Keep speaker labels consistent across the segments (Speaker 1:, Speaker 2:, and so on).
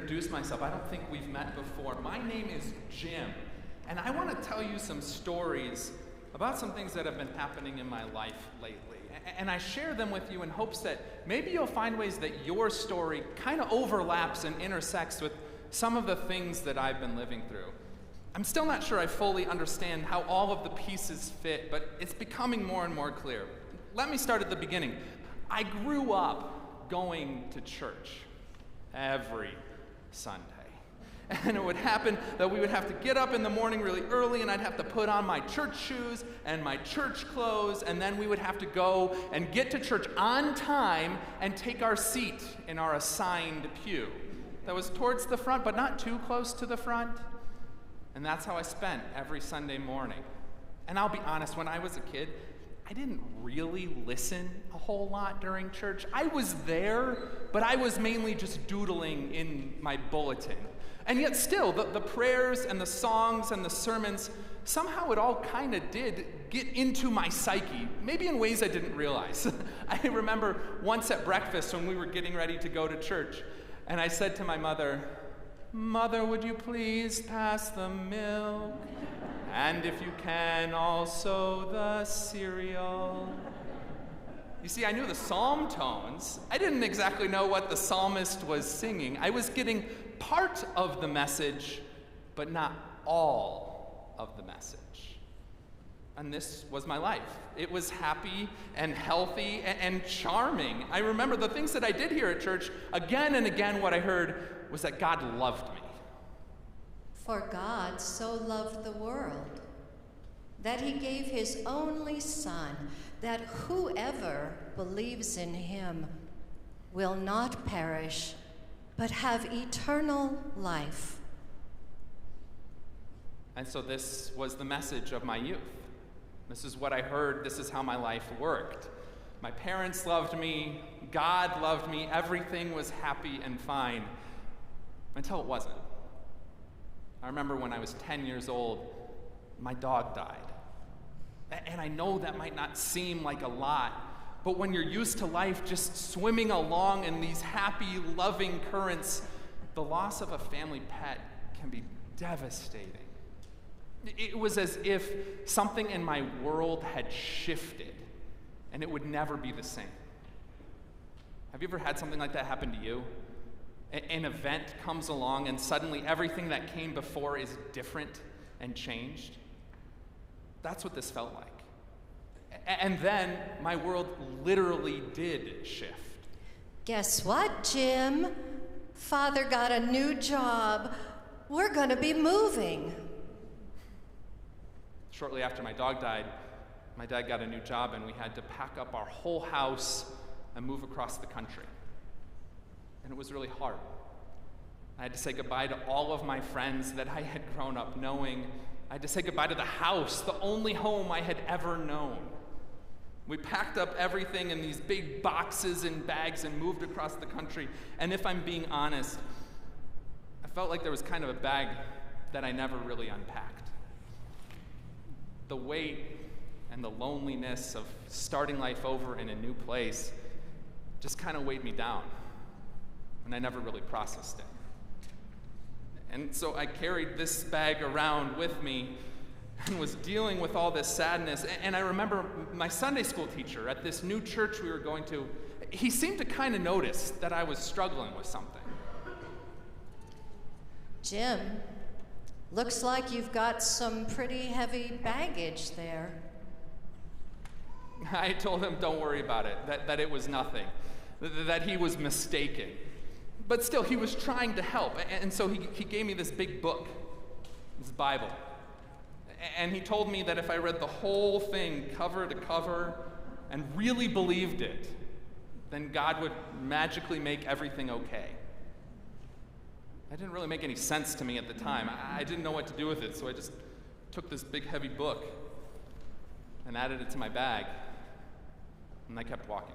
Speaker 1: introduce myself. I don't think we've met before. My name is Jim, and I want to tell you some stories about some things that have been happening in my life lately. And I share them with you in hopes that maybe you'll find ways that your story kind of overlaps and intersects with some of the things that I've been living through. I'm still not sure I fully understand how all of the pieces fit, but it's becoming more and more clear. Let me start at the beginning. I grew up going to church every Sunday. And it would happen that we would have to get up in the morning really early, and I'd have to put on my church shoes and my church clothes, and then we would have to go and get to church on time and take our seat in our assigned pew. That was towards the front, but not too close to the front. And that's how I spent every Sunday morning. And I'll be honest, when I was a kid, I didn't really listen a whole lot during church. I was there, but I was mainly just doodling in my bulletin. And yet still, the prayers and the songs and the sermons, somehow it all kind of did get into my psyche, maybe in ways I didn't realize. I remember once at breakfast when we were getting ready to go to church, and I said to my mother, "Mother, would you please pass the milk? And if you can, also the cereal." You see, I knew the psalm tones. I didn't exactly know what the psalmist was singing. I was getting part of the message, but not all of the message. And this was my life. It was happy and healthy and charming. I remember the things that I did here at church, again and again what I heard was that God loved me.
Speaker 2: For God so loved the world that he gave his only Son, that whoever believes in him will not perish, but have eternal life.
Speaker 1: And so this was the message of my youth. This is what I heard. This is how my life worked. My parents loved me. God loved me. Everything was happy and fine until it wasn't. I remember when I was 10 years old, my dog died. And I know that might not seem like a lot, but when you're used to life just swimming along in these happy, loving currents, the loss of a family pet can be devastating. It was as if something in my world had shifted, and it would never be the same. Have you ever had something like that happen to you? An event comes along, and suddenly everything that came before is different and changed? That's what this felt like. And then my world literally did shift.
Speaker 2: Guess what, Jim? Father got a new job. We're going to be moving.
Speaker 1: Shortly after my dog died, my dad got a new job, and we had to pack up our whole house and move across the country. And it was really hard. I had to say goodbye to all of my friends that I had grown up knowing. I had to say goodbye to the house, the only home I had ever known. We packed up everything in these big boxes and bags and moved across the country. And if I'm being honest, I felt like there was kind of a bag that I never really unpacked. The weight and the loneliness of starting life over in a new place just kind of weighed me down, and I never really processed it. And so I carried this bag around with me and was dealing with all this sadness. And I remember my Sunday school teacher at this new church we were going to, he seemed to kind of notice that I was struggling with something.
Speaker 2: Jim, looks like you've got some pretty heavy baggage there.
Speaker 1: I told him, don't worry about it, that it was nothing, that he was mistaken. But still, he was trying to help, and so he gave me this big book, this Bible. And he told me that if I read the whole thing cover to cover and really believed it, then God would magically make everything okay. That didn't really make any sense to me at the time. I didn't know what to do with it, so I just took this big heavy book and added it to my bag, and I kept walking.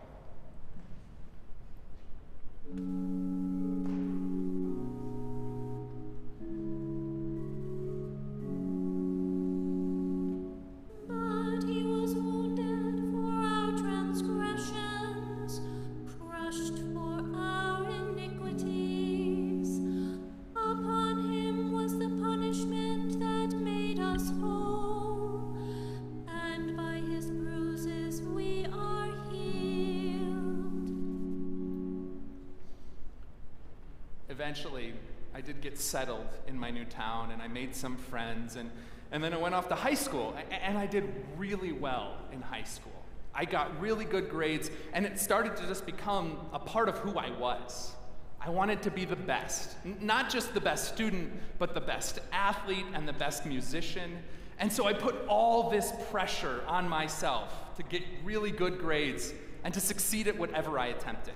Speaker 1: eventually, I did get settled in my new town, and I made some friends, and then I went off to high school, and I did really well in high school. I got really good grades, and it started to just become a part of who I was. I wanted to be the best, not just the best student, but the best athlete and the best musician. And so I put all this pressure on myself to get really good grades and to succeed at whatever I attempted.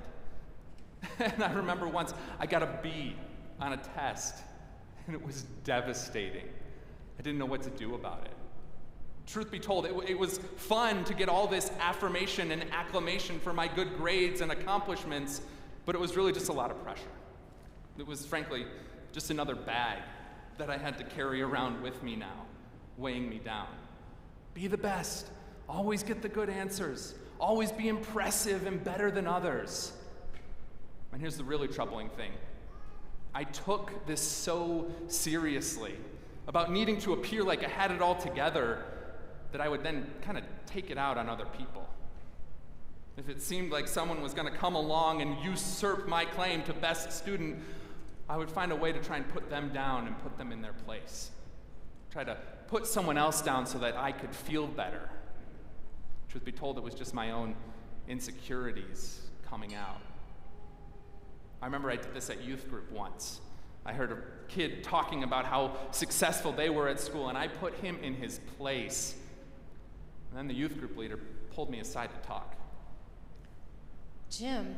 Speaker 1: And I remember once I got a B on a test, and it was devastating. I didn't know what to do about it. Truth be told, it was fun to get all this affirmation and acclamation for my good grades and accomplishments, but it was really just a lot of pressure. It was, frankly, just another bag that I had to carry around with me now, weighing me down. Be the best. Always get the good answers. Always be impressive and better than others. And here's the really troubling thing. I took this so seriously about needing to appear like I had it all together that I would then kind of take it out on other people. If it seemed like someone was going to come along and usurp my claim to best student, I would find a way to try and put them down and put them in their place. Try to put someone else down so that I could feel better. Truth be told, it was just my own insecurities coming out. I remember I did this at youth group once. I heard a kid talking about how successful they were at school, and I put him in his place. And then the youth group leader pulled me aside to talk.
Speaker 2: Jim,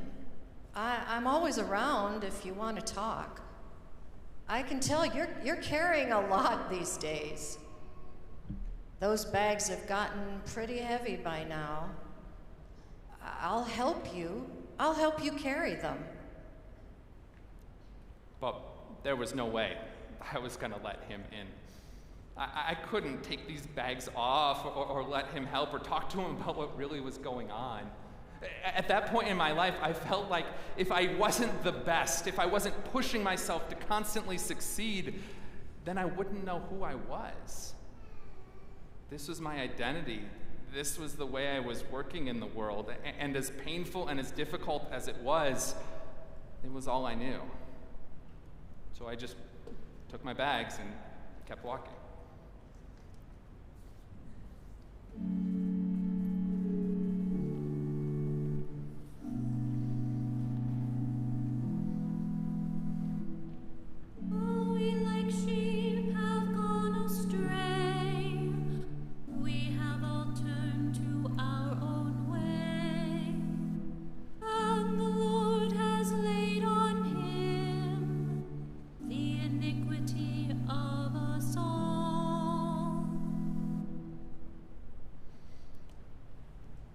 Speaker 2: I'm always around if you want to talk. I can tell you're carrying a lot these days. Those bags have gotten pretty heavy by now. I'll help you. I'll help you carry them.
Speaker 1: But there was no way I was going to let him in. I couldn't take these bags off or let him help or talk to him about what really was going on. At that point in my life, I felt like if I wasn't the best, if I wasn't pushing myself to constantly succeed, then I wouldn't know who I was. This was my identity. This was the way I was working in the world. And as painful and as difficult as it was all I knew. So I just took my bags and kept walking.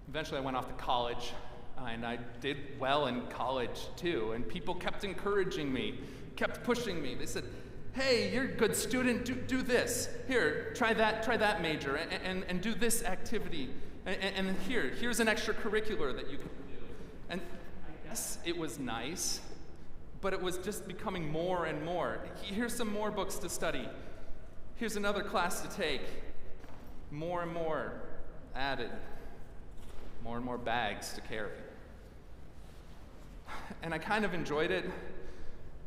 Speaker 1: Eventually I went off to college, and I did well in college too, and people kept encouraging me, kept pushing me. They said, hey, you're a good student, do this. Here, try that major, and do this activity. And here's an extracurricular that you can do. And I guess it was nice, but it was just becoming more and more. Here's some more books to study. Here's another class to take. More and more added. More and more bags to carry. And I kind of enjoyed it,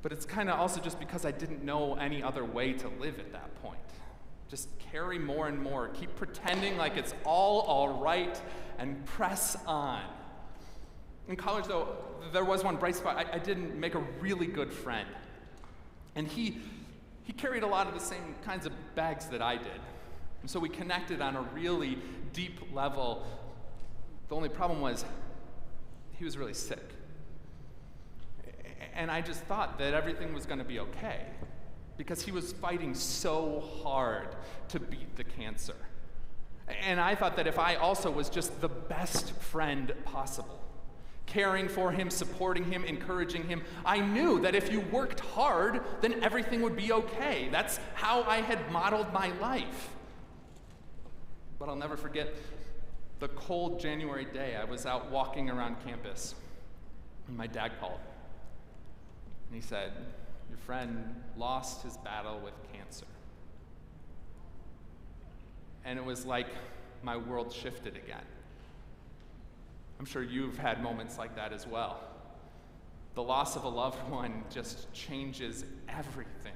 Speaker 1: but it's kind of also just because I didn't know any other way to live at that point. Just carry more and more. Keep pretending like it's all right, and press on. In college, though, there was one bright spot. I did make a really good friend. And he carried a lot of the same kinds of bags that I did. And so we connected on a really deep level. The only problem was he was really sick. And I just thought that everything was going to be okay because he was fighting so hard to beat the cancer. And I thought that if I also was just the best friend possible, caring for him, supporting him, encouraging him, I knew that if you worked hard, then everything would be okay. That's how I had modeled my life. But I'll never forget the cold January day. I was out walking around campus, and my dad called. And he said, your friend lost his battle with cancer. And it was like my world shifted again. I'm sure you've had moments like that as well. the loss of a loved one just changes everything.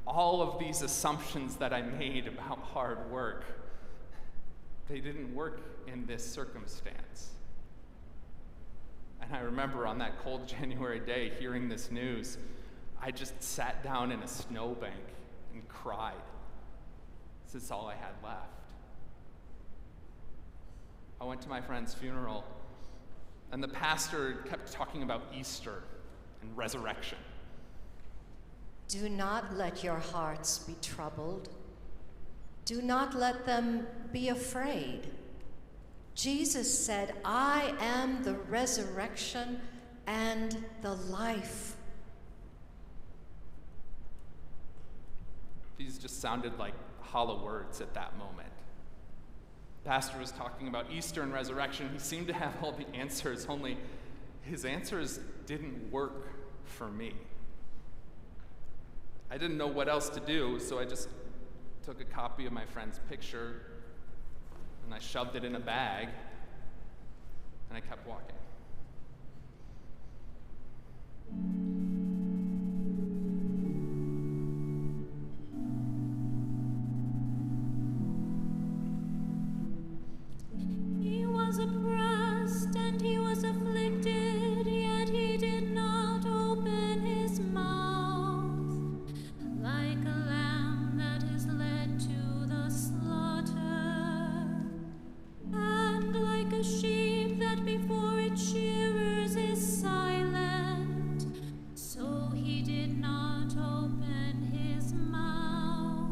Speaker 1: All of these assumptions that I made about hard work, they didn't work in this circumstance. And I remember on that cold January day hearing this news, I just sat down in a snowbank and cried. This is all I had left. I went to my friend's funeral, and the pastor kept talking about Easter and resurrection.
Speaker 2: Do not let your hearts be troubled. Do not let them be afraid. Jesus said, I am the resurrection and the life.
Speaker 1: These just sounded like hollow words at that moment. Pastor was talking about Easter and resurrection. He seemed to have all the answers, only his answers didn't work for me. I didn't know what else to do, so I just took a copy of my friend's picture and I shoved it in a bag and I kept walking.
Speaker 3: He was oppressed and he was afflicted, yet he did not open his mouth. Like a lamb that is led to the slaughter, and like a sheep that before its shearers is silent, so he did not open his mouth.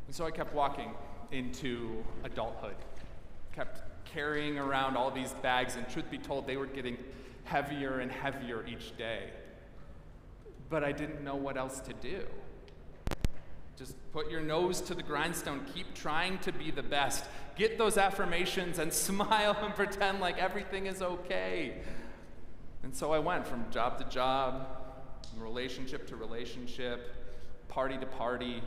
Speaker 1: And so I kept walking into adulthood, kept carrying around all these bags, and truth be told, they were getting heavier and heavier each day. But I didn't know what else to do. Just put your nose to the grindstone, keep trying to be the best, get those affirmations and smile and pretend like everything is okay. And so I went from job to job, from relationship to relationship, party to party,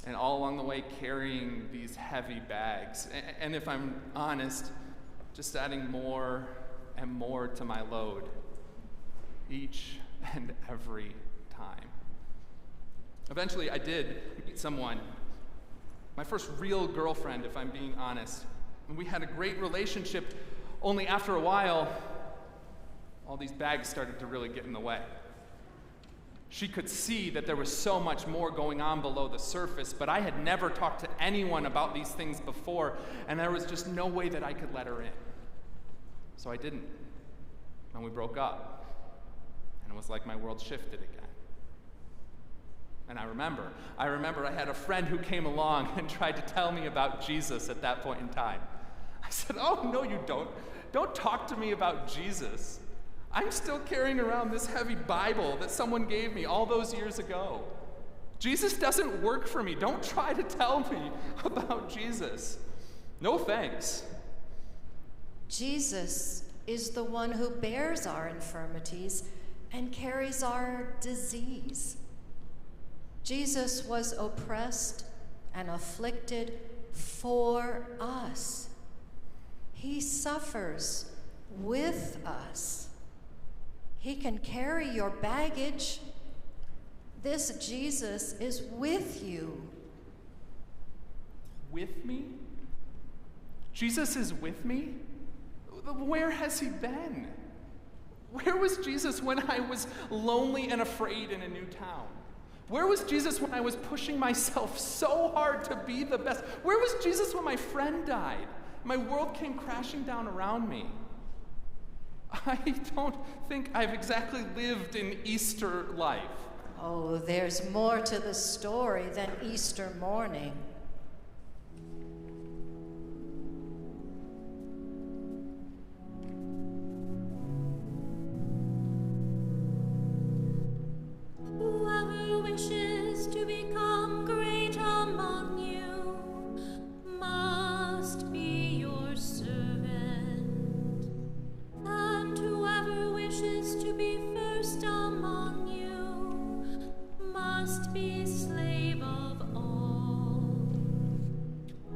Speaker 1: and all along the way carrying these heavy bags. And if I'm honest, just adding more and more to my load each and every time. Eventually, I did meet someone, my first real girlfriend, if I'm being honest. And we had a great relationship, only after a while, all these bags started to really get in the way. She could see that there was so much more going on below the surface, but I had never talked to anyone about these things before, and there was just no way that I could let her in. So I didn't. And we broke up. And it was like my world shifted again. And I remember I had a friend who came along and tried to tell me about Jesus at that point in time. I said, oh, no, you don't. Don't talk to me about Jesus. I'm still carrying around this heavy Bible that someone gave me all those years ago. Jesus doesn't work for me. Don't try to tell me about Jesus. No thanks.
Speaker 2: Jesus is the one who bears our infirmities and carries our disease. Jesus was oppressed and afflicted for us. He suffers with us. He can carry your baggage. This Jesus is with you.
Speaker 1: With me? Jesus is with me? Where has he been? Where was Jesus when I was lonely and afraid in a new town? Where was Jesus when I was pushing myself so hard to be the best? Where was Jesus when my friend died? My world came crashing down around me. I don't think I've exactly lived an Easter life.
Speaker 2: Oh, there's more to the story than Easter morning.
Speaker 3: Whoever wishes to become great among you must be your servant, and whoever wishes to be first among you must be slave of all.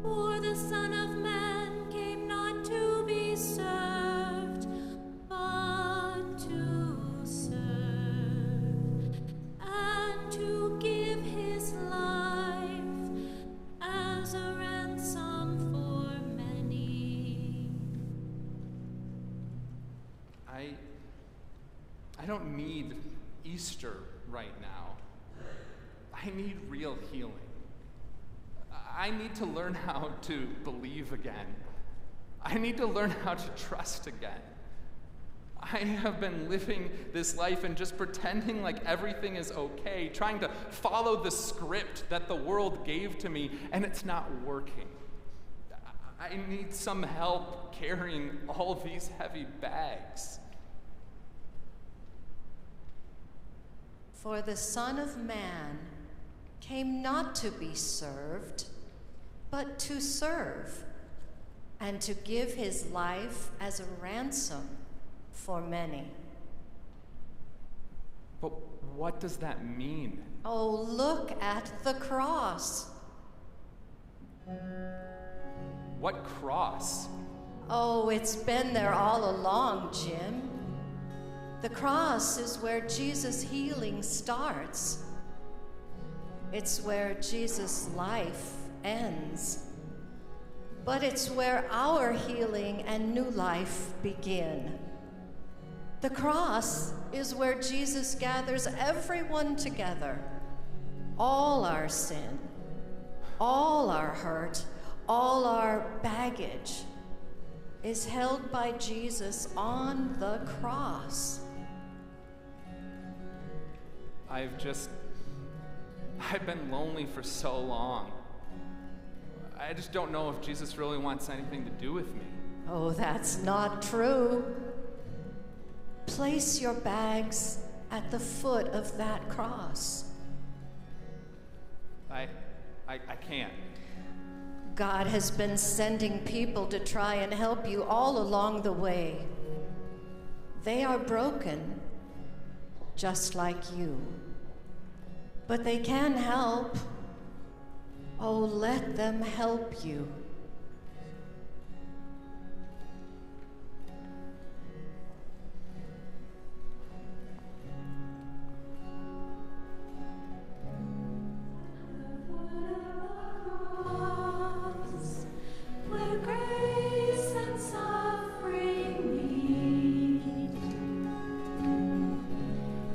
Speaker 3: For the Son of Man came not to
Speaker 1: Easter right now. I need real healing. I need to learn how to believe again. I need to learn how to trust again. I have been living this life and just pretending like everything is okay, trying to follow the script that the world gave to me, and it's not working. I need some help carrying all these heavy bags.
Speaker 2: For the Son of Man came not to be served, but to serve, and to give his life as a ransom for many.
Speaker 1: But what does that mean?
Speaker 2: Oh, look at the cross.
Speaker 1: What cross?
Speaker 2: Oh, it's been there all along, Jim. The cross is where Jesus' healing starts. It's where Jesus' life ends. But it's where our healing and new life begin. The cross is where Jesus gathers everyone together. All our sin, all our hurt, all our baggage is held by Jesus on the cross.
Speaker 1: I've been lonely for so long. I just don't know if Jesus really wants anything to do with me.
Speaker 2: Oh, that's not true. Place your bags at the foot of that cross.
Speaker 1: I can't.
Speaker 2: God has been sending people to try and help you all along the way. They are broken, just like you. But they can help. Oh, let them help you.
Speaker 3: Where grace and suffering meet,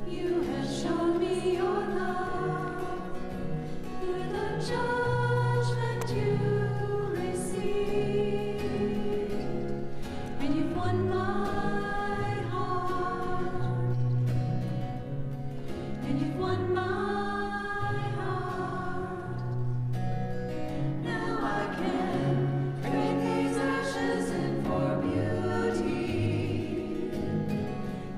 Speaker 3: you have shown me your love through the judgment you received, and you've won my heart, and you've won my heart. Now I can trade these ashes in for beauty,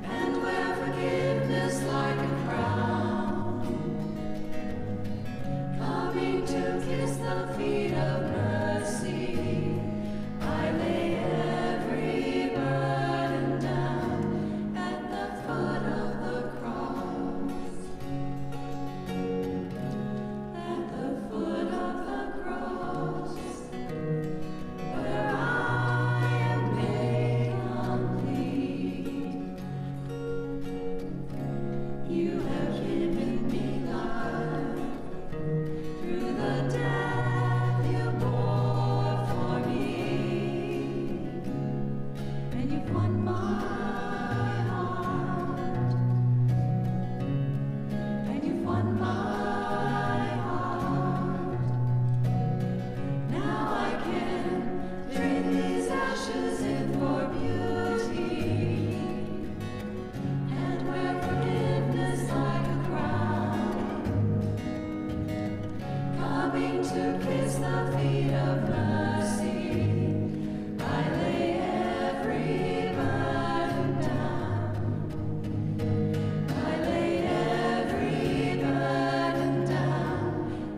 Speaker 3: and wear forgiveness like a crown, coming to kiss the feet of mercy. I lay every burden down at the foot of the cross. At the foot of the cross, where I am made complete. You have given me life through the death you bore for me, and you've won my heart, and you've won my heart. Now I can trade these ashes in for beauty, and wear forgiveness like a crown, coming to kiss the feet of mercy. I lay every burden down. I lay every burden down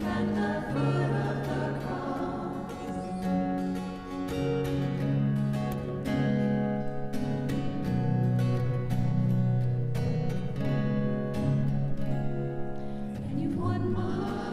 Speaker 3: at the foot of the cross. And you've won my heart,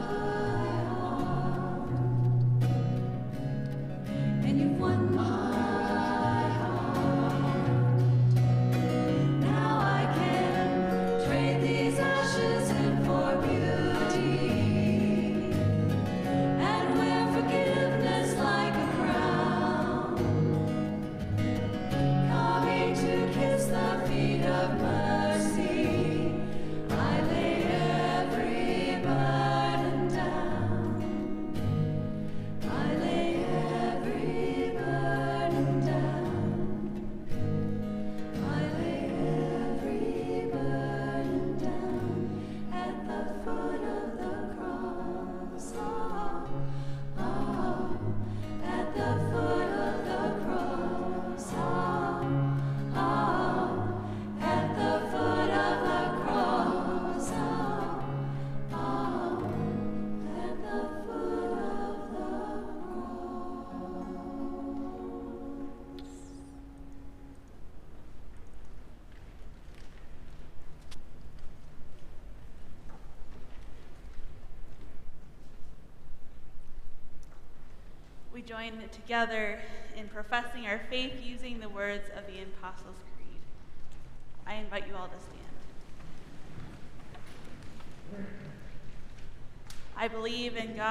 Speaker 4: join together in professing our faith using the words of the Apostles' Creed. I invite you all to stand. I believe in God.